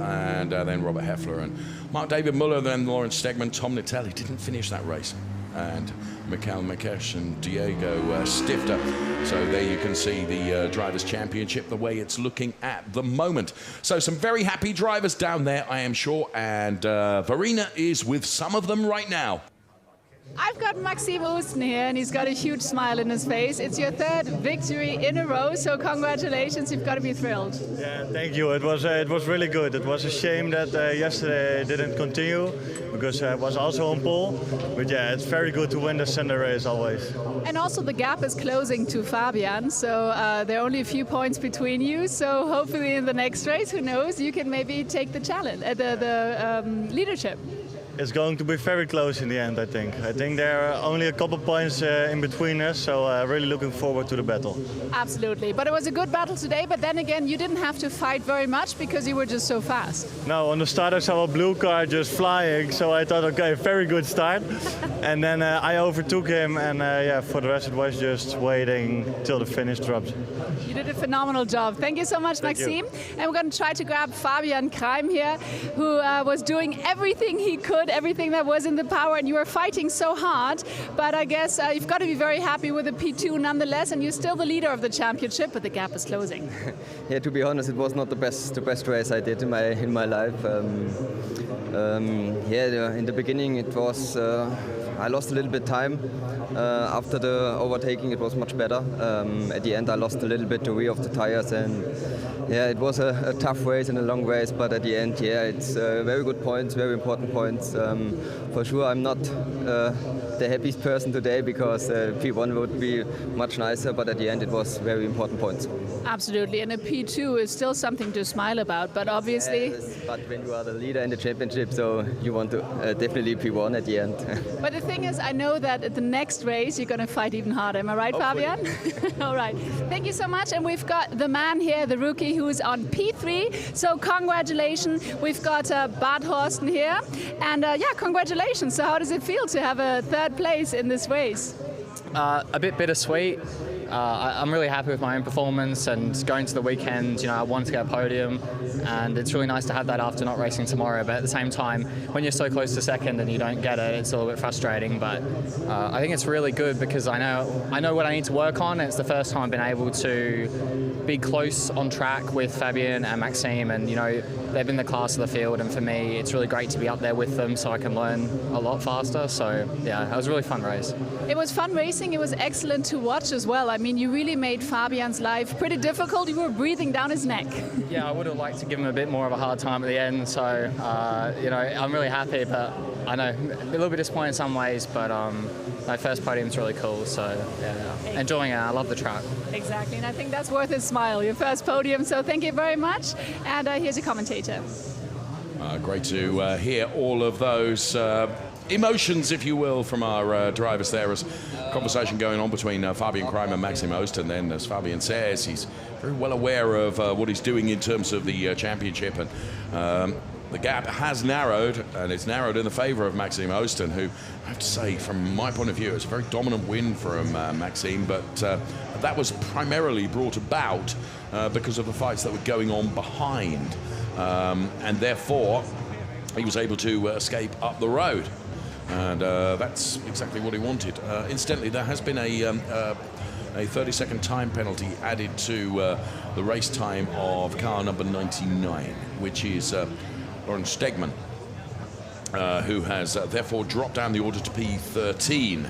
and then Robert Heffler and Mark David Muller, then Lawrence Stegman, Tom Nittel. He didn't finish that race. And Mikhail Markesh and Diego Stifter. So there you can see the Drivers' Championship, the way it's looking at the moment. So some very happy drivers down there, I am sure, and Verena is with some of them right now. I've got Maxime Osten here, and he's got a huge smile in his face. It's your 3rd victory in a row, so congratulations. You've got to be thrilled. Yeah, thank you. It was really good. It was a shame that yesterday didn't continue, because I was also on pole. But yeah, it's very good to win the Sunday race always. And also the gap is closing to Fabian, so there are only a few points between you. So hopefully in the next race, who knows, you can maybe take the challenge, the leadership. It's going to be very close in the end, I think. I think there are only a couple points in between us, so really looking forward to the battle. Absolutely. But it was a good battle today, but then again, you didn't have to fight very much because you were just so fast. No, on the start I saw a blue car just flying, so I thought, okay, very good start. And then I overtook him, and yeah, for the rest it was just waiting till the finish dropped. You did a phenomenal job. Thank you so much, Maxime. And we're going to try to grab Fabian Kraim here, who was doing everything he could, everything that was in the power, and you were fighting so hard. But I guess you've got to be very happy with the P2 nonetheless, and you're still the leader of the championship, but the gap is closing. Yeah, to be honest, it was not the best race I did in my life. Yeah, in the beginning it was I lost a little bit time. After the overtaking, it was much better. At the end, I lost a little bit the rear of the tires, and yeah, it was a tough race and a long race. But at the end, yeah, it's very good points, very important points. For sure, I'm not the happiest person today because P1 would be much nicer. But at the end, it was very important points. Absolutely, and a P2 is still something to smile about. But obviously, but when you are the leader in the championship, so you want to definitely P1 at the end. But the thing is, I know that at the next race you're going to fight even harder. Am I right, Fabian? All right. Thank you so much. And we've got the man here, the rookie, who's on P3. So congratulations. We've got Bart Horsten here. And yeah, congratulations. So how does it feel to have a third place in this race? A bit bittersweet. I'm really happy with my own performance, and going to the weekend, I wanted to get a podium, and it's really nice to have that after not racing tomorrow. But at the same time, when you're so close to second and you don't get it, it's a little bit frustrating. But I think it's really good because I know what I need to work on. And it's the first time I've been able to be close on track with Fabian and Maxime, and they've been the class of the field, and for me it's really great to be up there with them so I can learn a lot faster. So yeah, it was a really fun race. It was fun racing. It was excellent to watch as well. I mean, you really made Fabian's life pretty difficult. You were breathing down his neck. Yeah, I would have liked to give him a bit more of a hard time at the end. So I'm really happy, but I know a little bit disappointed in some ways. But my first podium's really cool. So yeah, enjoying it. I love the track. Exactly, and I think that's worth a smile. Your first podium. So thank you very much. And here's your commentator. Great to hear all of those emotions, if you will, from our drivers there, as conversation going on between Fabian Kramer and Maxime Osten. Then, as Fabian says, he's very well aware of what he's doing in terms of the championship, and the gap has narrowed, and it's narrowed in the favour of Maxime Osten, who, I have to say, from my point of view, it's a very dominant win from Maxime, but that was primarily brought about because of the fights that were going on behind, and therefore he was able to escape up the road. And that's exactly what he wanted. Incidentally, there has been a 30-second time penalty added to the race time of car number 99, which is Lawrence Stegman, who has therefore dropped down the order to P13,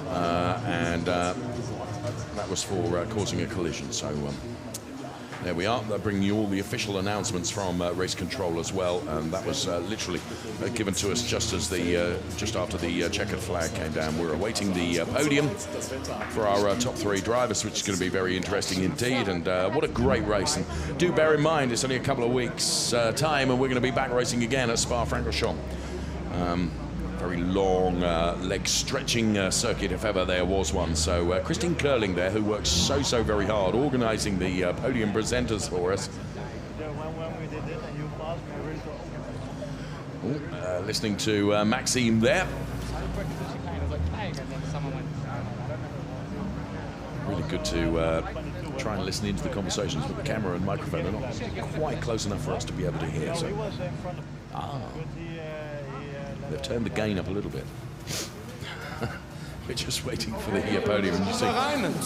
and that was for causing a collision. So there we are. They're bringing you all the official announcements from race control as well, and that was literally given to us just as just after the checkered flag came down. We're awaiting the podium for our top three drivers, which is going to be very interesting indeed. And what a great race! And do bear in mind, it's only a couple of weeks' time, and we're going to be back racing again at Spa-Francorchamps. Very long leg stretching circuit, if ever there was one. So Christine Curling there, who works so very hard organising the podium presenters for us. Listening to Maxime there. Really good to try and listen into the conversations, but the camera and microphone are not quite close enough for us to be able to hear. So. They've turned the gain up a little bit. We're just waiting for the podium. And you see,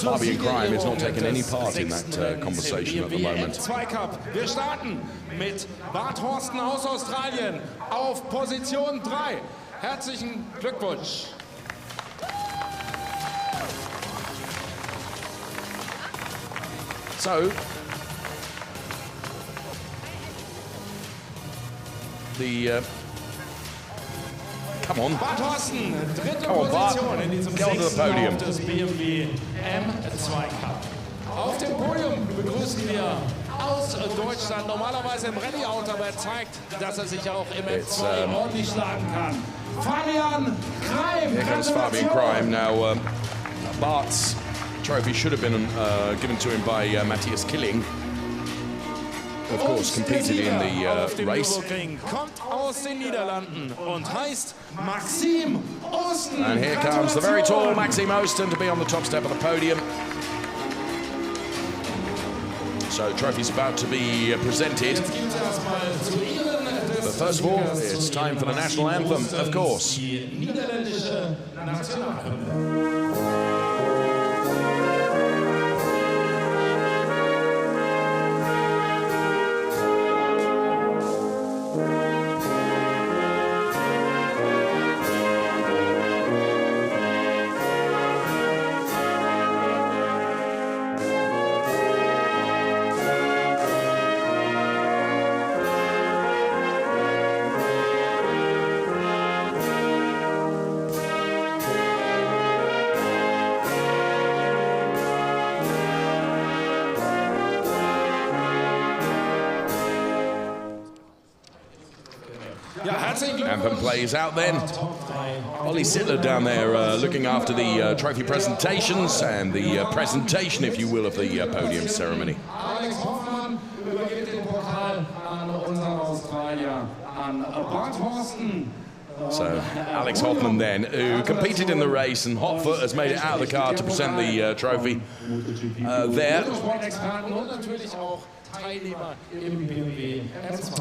Fabian Kramer is not taking any part in that conversation at the moment. Zweikampf. Wir starten mit Bart Horsten aus Australien auf Position 3. Herzlichen Glückwunsch. So, the come on. Bart Horsten, dritte Come on, Bart. Position in diesem Go to the 6. podium. Lauf des BMW M2 Cup. Auf dem Podium begrüßen wir aus Deutschland, normalerweise im Rallye-Auto, aber er zeigt, dass er sich auch im M2 ordentlich schlagen kann. Fabian Kramer. Here comes Fabian Kramer. Now, Bart's trophy should have been given to him by Matthias Killing. Of course, competed in the race. Kommt aus den Niederlanden und heißt Maxime Osten. And here comes the very tall Maxime Osten to be on the top step of the podium. So the trophy's about to be presented. But first of all, it's time for the national anthem, of course. Anthem plays out then. Ollie Sittler down there looking after the trophy presentations and the presentation, if you will, of the podium ceremony. Alex Hoffmann übergibt den Pokal an unseren Australier, an Bart Horsten. So Alex Hoffman then, who competed in the race, and Hotfoot has made it out of the car to present the trophy there.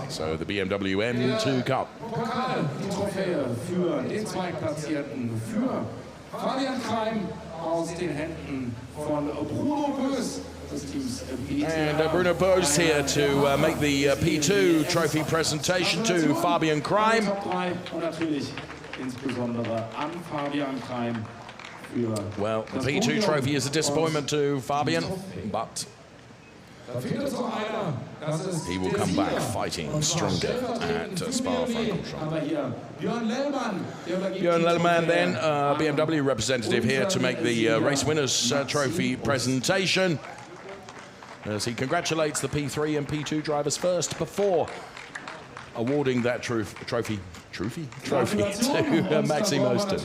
So the BMW M2 Cup. Pokal-Trophäe für den Zweitplatzierten für Fabian Kreim aus den Händen von Bruno Bös. And Bruno Bös here to make the P2 trophy presentation to Fabian Kreim. Well, the P2 trophy is a disappointment to Fabian, but he will come back fighting stronger at Spa-Francorchamps. Björn Lellemann then, BMW representative here to make the race winners trophy presentation, as he congratulates the P3 and P2 drivers first before awarding that trophy to Maxime Oster.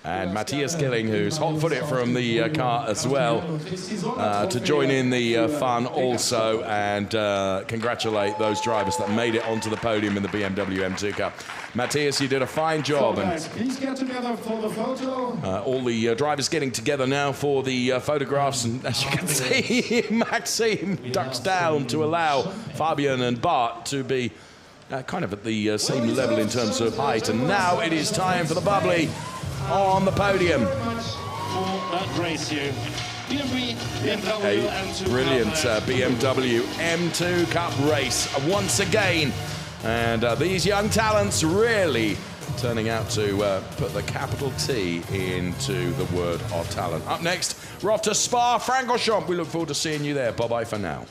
And Matthias Killing, who's hot-footed from the car as well, to join in the fun also and congratulate those drivers that made it onto the podium in the BMW M2 Cup. Matthias, you did a fine job. And please get together for the photo. All the drivers getting together now for the photographs, and as you can see, Maxime ducks down to allow Fabian and Bart to be kind of at the same level in terms of height. And now it is time for the bubbly on the podium. A brilliant BMW M2 Cup race once again. And these young talents really turning out to put the capital T into the word of talent. Up next, we're off to Spa-Francorchamps. We look forward to seeing you there. Bye-bye for now.